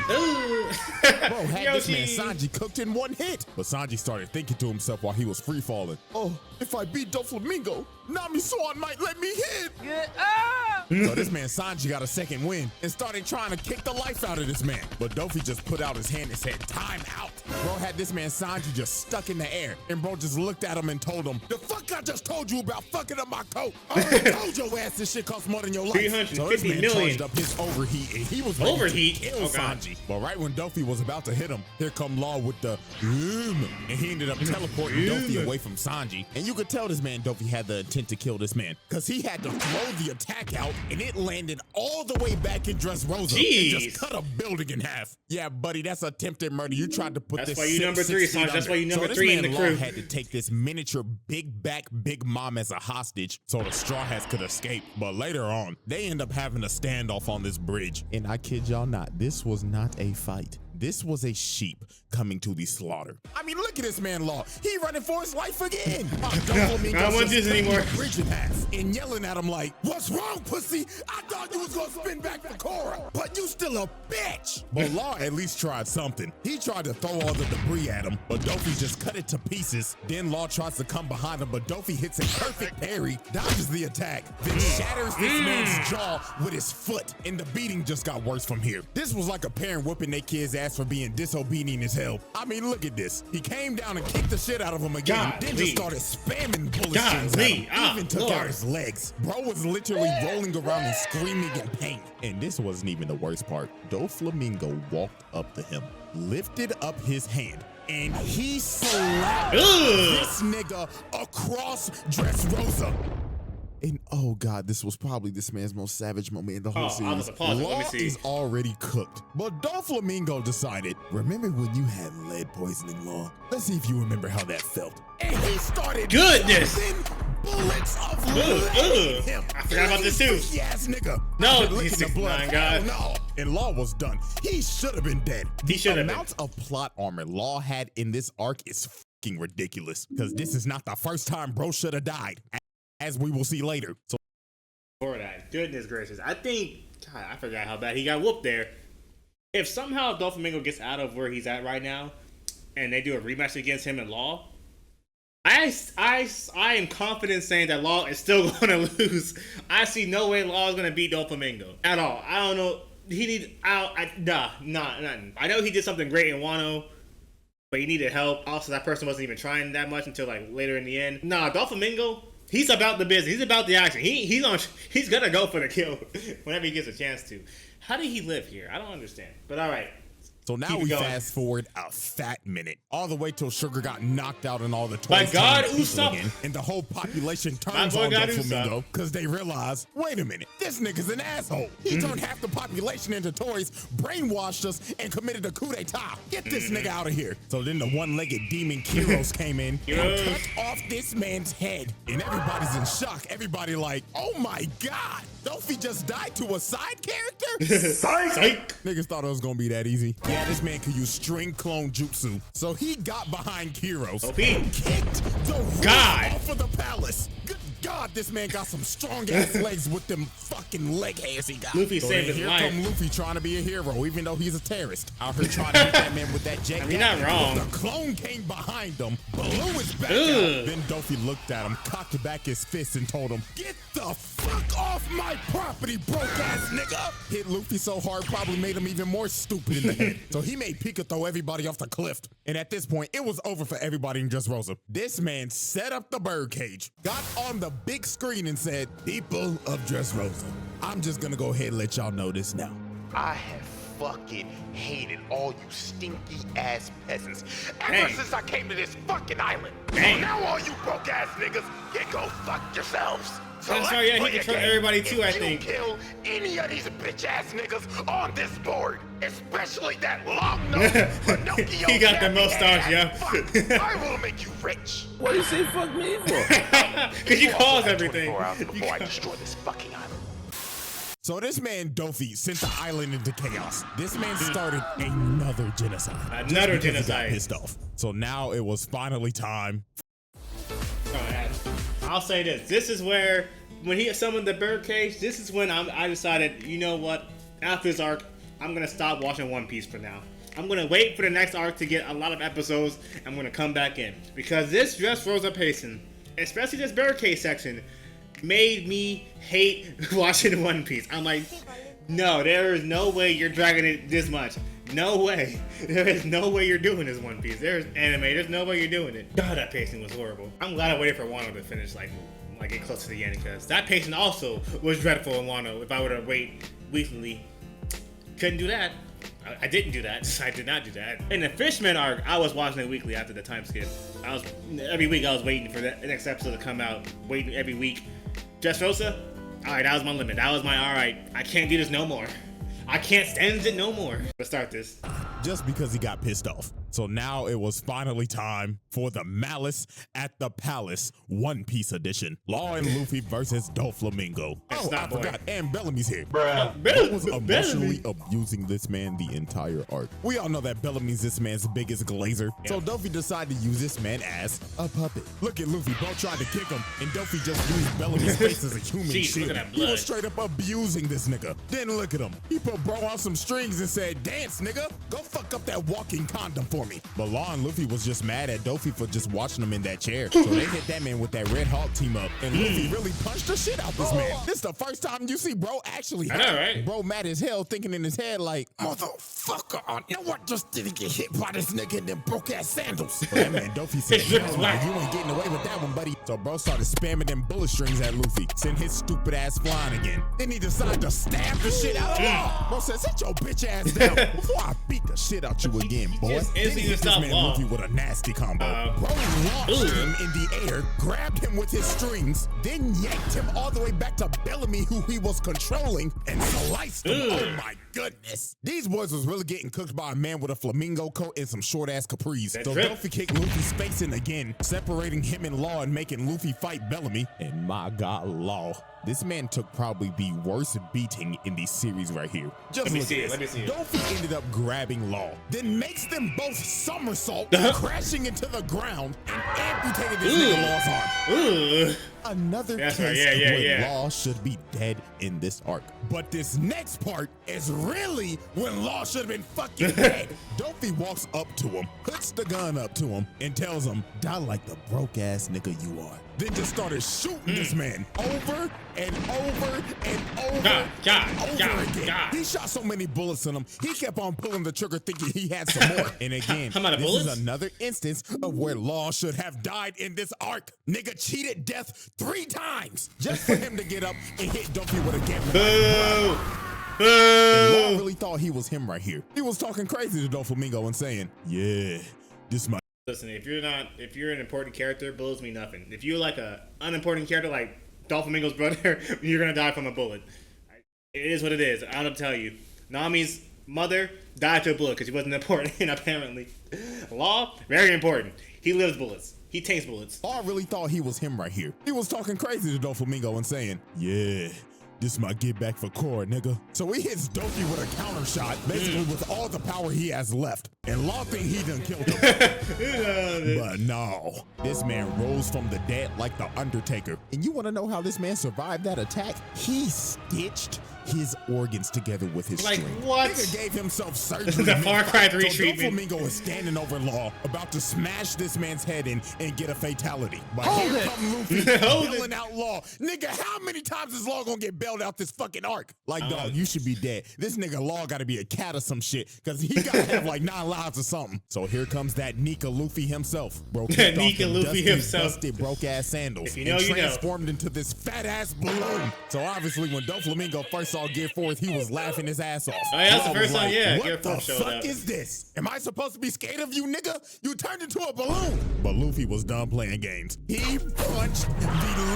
Bro, had this man Sanji cooked in 1 hit. But Sanji started thinking to himself while he was free falling, oh, if I beat Doflamingo, Nami Swan might let me hit. So this man Sanji got a second win and started trying to kick the life out of this man. But Dofi just put out his hand and said, time out. Bro had this man Sanji just stuck in the air, and bro just looked at him and told him, the fuck I just told you about fucking up my coat? I already told your ass this shit costs more than your life. 350 so this man million. charged up his overheat, and he was ready to kill Sanji. But right when Dofi was about to hit him, here come Law with the and he ended up teleporting Dofi away from Sanji. And you could tell this man Dofi had the intent to kill this man, because he had to throw the attack out and it landed all the way back in Dressrosa and just cut a building in half. Yeah, buddy, that's attempted murder. You tried to put That's this. why you number 3, Sanji. That's why you number 3 in the crew. Law had to take this miniature big back Big Mom as a hostage so the Straw Hats could escape. But later on, they end up having a standoff on this bridge. And I kid y'all not, this was not a fight. This was a sheep coming to the slaughter. I mean, look at this man, Law. He running for his life again. I don't want this anymore. Bridge in half and yelling at him like, "What's wrong, pussy? I thought you was gonna spin back for Korra, but you still a bitch." But Law at least tried something. He tried to throw all the debris at him, but Dofi just cut it to pieces. Then Law tries to come behind him, but Dofi hits a perfect parry, dodges the attack, then shatters this man's jaw with his foot. And the beating just got worse from here. This was like a parent whooping their kid's ass for being disobedient as hell. I mean, look at this. He came down and kicked the shit out of him again, then just started spamming bullet strings at him. Even took out his legs. Bro was literally rolling around and screaming in pain. And this wasn't even the worst part. Doflamingo walked up to him, lifted up his hand, and he slapped this nigga across Dressrosa. And oh God, this was probably this man's most savage moment in the whole series. Law is already cooked. But Doflamingo decided, remember when you had lead poisoning, Law? Let's see if you remember how that felt. And he started bullets of lead him. I forgot about this too. Yes, nigga. No, he's 69, God. No. And Law was done. He should have been dead. He should have been. The amount of plot armor Law had in this arc is fucking ridiculous. Because this is not the first time bro should have died, as we will see later. So for that, goodness gracious, I think, God, I forgot how bad he got whooped there. If somehow Doflamingo gets out of where he's at right now, and they do a rematch against him and Law, I am confident saying that Law is still going to lose. I see no way Law is going to beat Doflamingo at all. I don't know. He needs nothing. I know he did something great in Wano, but he needed help. Also, that person wasn't even trying that much until like later in the end. Nah, Doflamingo, he's about the business. He's about the action. He's gonna go for the kill whenever he gets a chance to. How did he live here? I don't understand. But all right. So now we fast forward a fat minute, all the way till Sugar got knocked out and all the toys My God, Usopp, and the whole population turns on Doflamingo because they realize, wait a minute, this nigga's an asshole. He turned half the population into toys, brainwashed us, and committed a coup d'etat. Get this nigga out of here. So then the one-legged demon Kiros came in and cut off this man's head, and everybody's in shock. Everybody like, oh my God, Dofi just died to a side character? Psych! Niggas thought it was gonna be that easy. Yeah, this man could use string clone jutsu. So he got behind Kiros, kicked the roof off of the palace. Good God, this man got some strong ass legs with them fucking leg hairs he got. Luffy saved his life. Here come Luffy trying to be a hero, even though he's a terrorist. Out here trying to hit that man with that jet. I mean, not wrong. The clone came behind him, blew his back out. Then Dofi looked at him, cocked back his fist, and told him, "Get the fuck off my property, broke ass nigga!" Hit Luffy so hard, probably made him even more stupid in the head. So he made Pika throw everybody off the cliff. And at this point, it was over for everybody in Dressrosa. This man set up the birdcage, got on the big screen and said, "People of Dressrosa, I'm just gonna go ahead and let y'all know this now. I have fucking hated all you stinky ass peasants ever since I came to this fucking island. So now all you broke ass niggas can go fuck yourselves." So that's right, yeah, he controlled everybody too, I think. You kill any of these bitch ass niggas on this board, especially that long nose Pinocchio. He got the mustache, yeah. I will make you rich. What do you say fuck me for? Because you caused everything. Before I destroy this fucking island. So this man Dofi sent the island into chaos. This man started another genocide. Another genocide. He got pissed off. So now it was finally time. I'll say this. This is where, when he summoned the birdcage, this is when I decided, you know what? After this arc, I'm going to stop watching One Piece for now. I'm going to wait for the next arc to get a lot of episodes. I'm going to come back in. Because this Dressrosa pacing, especially this birdcage section, made me hate watching One Piece. I'm like, no, there is no way you're dragging it this much. No way. There is no way you're doing this, One Piece. There's anime. There's no way you're doing it. God, that pacing was horrible. I'm glad I waited for Wano to finish, like get close to the end, because that pacing also was dreadful in Wano. If I were to wait weekly, couldn't do that. I didn't do that. I did not do that. In the Fishman arc, I was watching it weekly after the time skip. Every week I was waiting for the next episode to come out. Waiting every week. Dressrosa? Alright, that was my limit. That was my alright. I can't do this no more. I can't stand it no more. Let's start this. Just because he got pissed off. So now it was finally time for the Malice at the Palace One Piece edition. Law and Luffy versus Doflamingo. Oh, I forgot. And Bellamy's here. Law was emotionally abusing this man the entire arc. We all know that Bellamy's this man's biggest glazer. Yeah. So Dofi decided to use this man as a puppet. Look at Luffy. Bro tried to kick him, and Dofi just used Bellamy's face as a human shield. He was straight up abusing this nigga. Then look at him. He put bro on some strings and said, "Dance, nigga. Go fuck up that walking condom for me." But Law and Luffy was just mad at Dofi for just watching him in that chair. So they hit that man with that Red Hawk team up, and Luffy really punched the shit out this man. This is the first time you see bro actually hit. I know, right? Bro mad as hell, thinking in his head like, "Motherfucker, you know what? Just didn't get hit by this nigga in them broke ass sandals." But that man Dofi said, "Hell no, you ain't getting away with that one, buddy." So bro started spamming them bullet strings at Luffy, sent his stupid ass flying again. Then he decided to stab the shit out of Law. Bro said, "Sit your bitch ass down before I beat the shit out you again, boy." Then he hit this man Luffy with a nasty combo. Bro launched him in the air, grabbed him with his strings, then yanked him all the way back to Bellamy, who he was controlling, and sliced him. Oh my goodness. These boys was really getting cooked by a man with a flamingo coat and some short ass capris. So Dofi kicked Luffy's face in again, separating him and Law and making Luffy fight Bellamy. And my God, Law. This man took probably the worst beating in the series right here. Just let me see it. Dofi ended up grabbing Law, then makes them both somersault, crashing into the ground, and amputated this nigga Law's arm. Another case where Law should be dead in this arc. But this next part is really when Law should have been fucking dead. Dofi walks up to him, puts the gun up to him, and tells him, "Die like the broke ass nigga you are." Then just started shooting this man over and over and over again. He shot so many bullets in him, he kept on pulling the trigger thinking he had some more. And again, this is another instance of where Law should have died in this arc. Nigga cheated death 3 times just for him to get up and hit Dofi with a gambling. And Law really thought he was him right here. He was talking crazy to Doflamingo and saying, "Yeah, this my..." Listen, if you're an important character, bullets mean nothing. If you're like a unimportant character like Doflamingo's brother, you're gonna die from a bullet. It is what it is. I don't tell you. Nami's mother died to a bullet because she wasn't important, apparently. Law, very important. He lives bullets. He takes bullets. Law really thought he was him right here. He was talking crazy to Doflamingo and saying, "Yeah, this my get back for Cora, nigga." So he hits Dofi with a counter shot, basically with all the power he has left. And Law think he done killed him. But no, this man rose from the dead like the Undertaker. And you want to know how this man survived that attack? He stitched his organs together with his string. What? Nigga gave himself surgery. The Far Cry 3 treatment. Doflamingo is standing over Law, about to smash this man's head in and get a fatality. But here come Luffy bailing out Law. Nigga, how many times is Law gonna get bailed out this fucking arc? Like, dog, you should be dead. This nigga Law gotta be a cat or some shit, because he gotta have like 9 lives or something. So here comes that Nika Luffy himself. Bro, Nika Luffy himself. Dusty, broke ass sandals. If you know, and you transformed into this fat ass balloon. So obviously when Doflamingo first saw Gear 4, he was laughing his ass off. Oh, yeah, that's the first time, What the fuck is this? Am I supposed to be scared of you, nigga? You turned into a balloon. But Luffy was done playing games. He punched the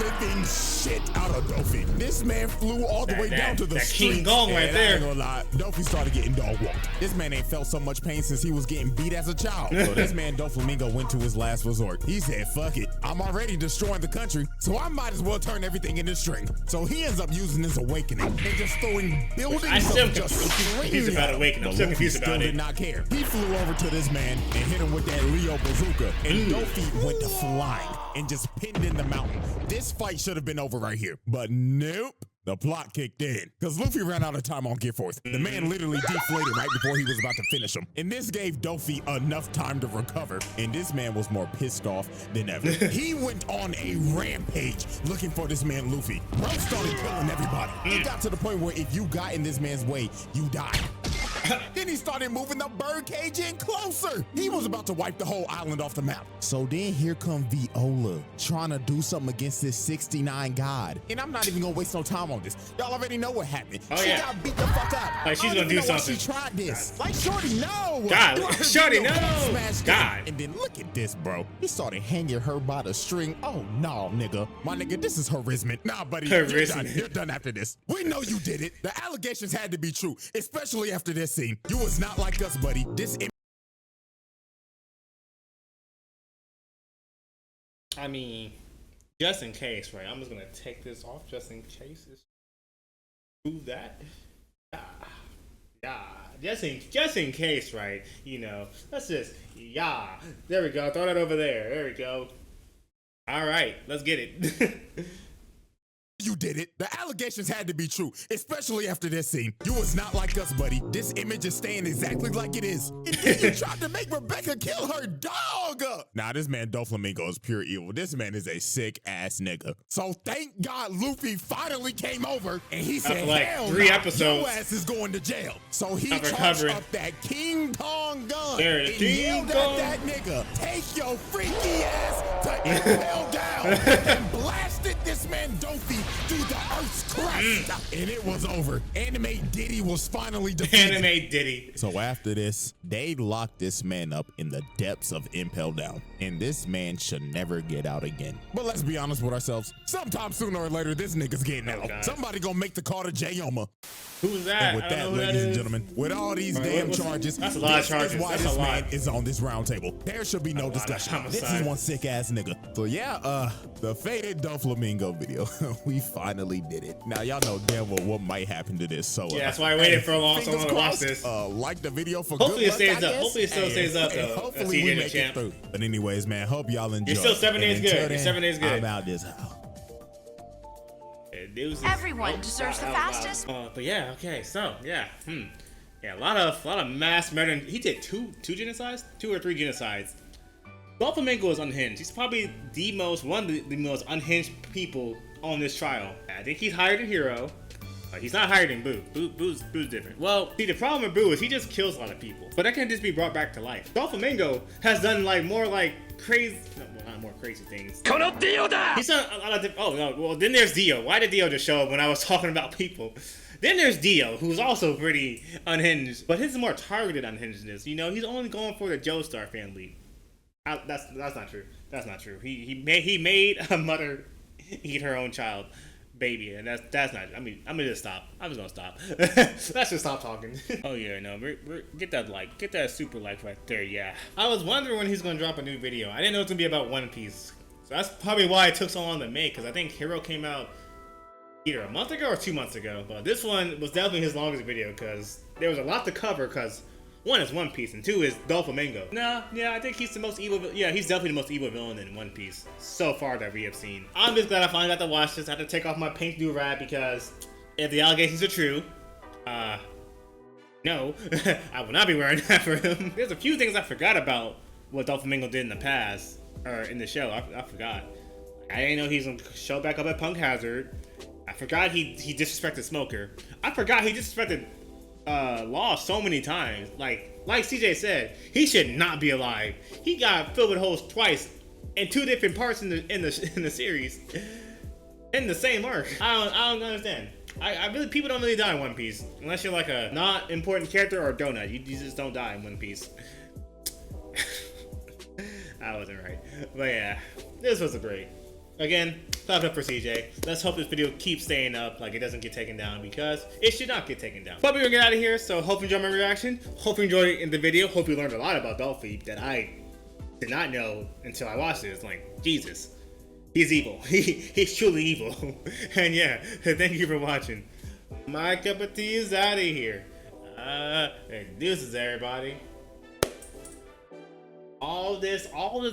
living shit out of Dofi. This man flew all the way down to the street. King Gong right there. I ain't gonna lie, Dofi started getting dog walked. This man ain't felt so much pain since he was getting beat as a child. So this man Doflamingo went to his last resort. He said, "Fuck it, I'm already destroying the country, so I might as well turn everything into string." So he ends up using his awakening and just throwing buildings of just confused about Awakening. I'm still confused about it. Did not care. He flew over to this man and hit him with that Leo bazooka, and Dofi went to flying and just pinned in the mountain. This fight should have been over right here, but nope. The plot kicked in because Luffy ran out of time on Gear 4. The man literally deflated right before he was about to finish him. And this gave Dofi enough time to recover. And this man was more pissed off than ever. He went on a rampage looking for this man Luffy. Bro started killing everybody. It got to the point where if you got in this man's way, you died. Then he started moving the birdcage in closer. He was about to wipe the whole island off the map. So then here come Viola trying to do something against this 69 god. And I'm not even gonna waste no time on this. Y'all already know what happened. Oh, She yeah. got beat the fuck up. Like, she's I gonna don't do even know why something. She tried this. Like, shorty, no. God, Do I heard shorty, you know no. smash God. And then look at this, bro. He started hanging her by the string. Oh, no, nigga. My nigga, this is harassment. Nah, buddy, you're done. Harassment. You're done after this. We know you did it. The allegations had to be true, especially after this scene. You was not like us, buddy. I mean, just in case, right? I'm just gonna take this off just in case. Do that. Yeah. Just in case, right? You know, let's just There we go. Throw that over there. There we go. All right, let's get it. You did it. The allegations had to be true, especially after this scene. You was not like us, buddy. This image is staying exactly like it is. And then you tried to make Rebecca kill her dog. Nah, this man Doflamingo is pure evil. This man is a sick ass nigga. So thank God Luffy finally came over and he said, After like hell 3 nah, episo's your ass is going to jail. So he of charged recovering. up that King Kong gun There, and King yelled Kong. at that nigga, take your freaky ass to impel down, and blasted this man Dofi through the earth's crust. And it was over. Anime Diddy was finally defeated. Anime Diddy. So after this, they locked this man up in the depths of Impel Down, and this man should never get out again. But let's be honest with ourselves. Sometime sooner or later, this nigga's getting out. God. Somebody gonna make the call to Jayoma. Who's that? And with I don't that, know who ladies and is. gentlemen, with all these All right, damn what's- charges, that's a lot of this charges. is why That's this a lot. man is on this round table. There should be no lot of discussion. This homicide. is one sick ass nigga. So yeah, the faded Doflamingo video. We finally did it. Now y'all know damn well what might happen to this. So Yeah, that's why I waited for so long fingers to watch crossed, this. Like the video for Hopefully good it stays luck, I up. guess. Hopefully it still stays up, And though. hopefully Cj we make DaChamp. it through. But anyways, man, hope y'all enjoy. still 7 days And good. until You're then, 7 days good. I'm out this house. Everyone deserves the fastest. But yeah, okay, so yeah, yeah, a lot of mass murder. He did two genocides, 2 or 3 genocides. Doflamingo is unhinged. He's probably one of the most unhinged people on this trial. I think he's higher than Hero. He's not higher than Boo. Boo's different. Well, see, the problem with Boo is he just kills a lot of people, but that can just be brought back to life. Doflamingo has done like more like crazy, not more crazy things. He's done a lot of. Oh no, well then there's Dio. Why did Dio just show up when I was talking about people? Then there's Dio, who's also pretty unhinged, but his is more targeted unhingedness. You know, he's only going for the Joestar family. That's not true. That's not true. He made a mother eat her own child, baby, and that's not. I mean, I'm gonna just stop. I'm just gonna stop. Let's just stop talking. Oh yeah, no, get that super like right there. Yeah, I was wondering when he's gonna drop a new video. I didn't know it was gonna be about One Piece, so that's probably why it took so long to make. Because I think Hero came out either a month ago or 2 months ago. But this one was definitely his longest video because there was a lot to cover. Because 1 is One Piece and 2 is Doflamingo. Yeah, I think he's the most evil. Yeah, he's definitely the most evil villain in One Piece so far that we have seen. I'm just glad I finally got to watch this. I had to take off my pink do-rag because if the allegations are true, no, I will not be wearing that for him. There's a few things I forgot about what Doflamingo did in the past, or in the show. I forgot. I didn't know he's gonna show back up at Punk Hazard. I forgot he disrespected Smoker. I forgot he disrespected Law so many times. Like CJ said, he should not be alive. He got filled with holes twice in 2 different parts in the series in the same arc. I don't understand. I really, people don't really die in One Piece unless you're like a not important character or a donut. You just don't die in One Piece. I wasn't right, but yeah, this was great. Again, thumbs up for CJ. Let's hope this video keeps staying up, like it doesn't get taken down, because it should not get taken down. But we're gonna get out of here, so hope you enjoyed my reaction. Hope you enjoyed in the video. Hope you learned a lot about Dolphy that I did not know until I watched this. Like, Jesus. He's evil. He's truly evil. And yeah, thank you for watching. My cup of tea is out of here. And deuces, everybody. All this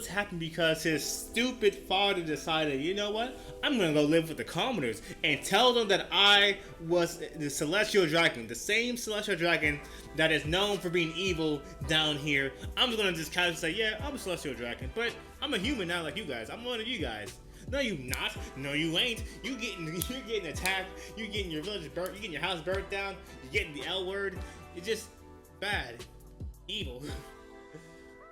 happened because his stupid father decided, you know what? I'm gonna go live with the commoners and tell them that I was the celestial dragon, the same celestial dragon that is known for being evil down here. I'm just gonna just casually say, yeah, I'm a celestial dragon, but I'm a human now like you guys. I'm one of you guys. No, you not. No, you ain't. You're getting attacked. You're getting your village burnt. You're getting your house burnt down. You're getting the L word. bad, evil.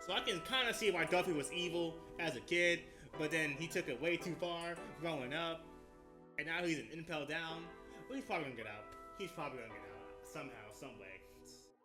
So I can kind of see why Duffy was evil as a kid, but then he took it way too far growing up, and now he's an impel down. But he's probably gonna get out. He's probably gonna get out somehow, some way.